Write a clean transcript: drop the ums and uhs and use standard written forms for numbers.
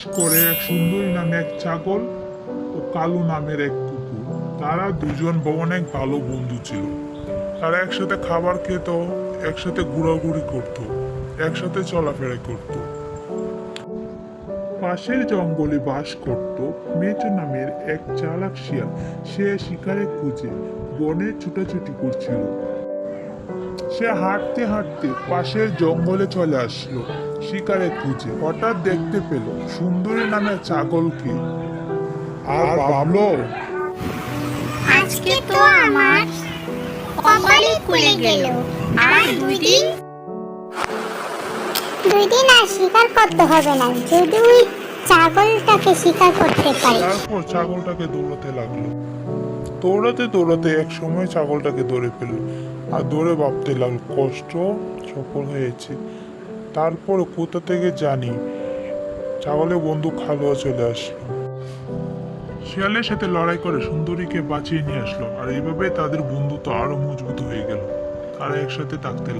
করে এক সুন্দরী নামে এক ছাগল ও কালু নামের এক কুকুর। তারা দুজন অনেক ভালো বন্ধু ছিল। তারা একসাথে খাবার খেত, একসাথে ঘোরাঘুরি করত, একসাথে চলাফেরা করত। পাশের জঙ্গলে বাস করত মেচো নামের এক চালাক শিয়াল। সে শিকারে খুঁজে বনে ছুটাছুটি করছিল। সে হাঁটতে হাঁটতে পাশের জঙ্গলে চলে আসলো শিকারে খুঁজে। হঠাৎ দেখতে পেল সুন্দরী নামের ছাগলকে, আর ভাবলো, আজকে তো আমার কপালে খুলে গেল। আর দুই দিন আর শিকার করতে হবে না, যদি ওই ছাগলটাকে শিকার করতে পারি। তারপর ছাগলটাকে দৌড়াতে লাগলো। দৌড়াতে দৌড়াতে এক সময় ছাগলটাকে ধরে ফেলল আর ধরে ভাবতে লাগলো কষ্ট সফল হয়েছে। তারপর কোথা থেকে জানি ছাগলের বন্ধু খালুয়া চলে আসলো। শিয়ালের সাথে লড়াই করে সুন্দরীকে বাঁচিয়ে নিয়ে আসলো, আর এইভাবে তাদের বন্ধুত্ব আরো মজবুত হয়ে গেল। তারা একসাথে থাকতে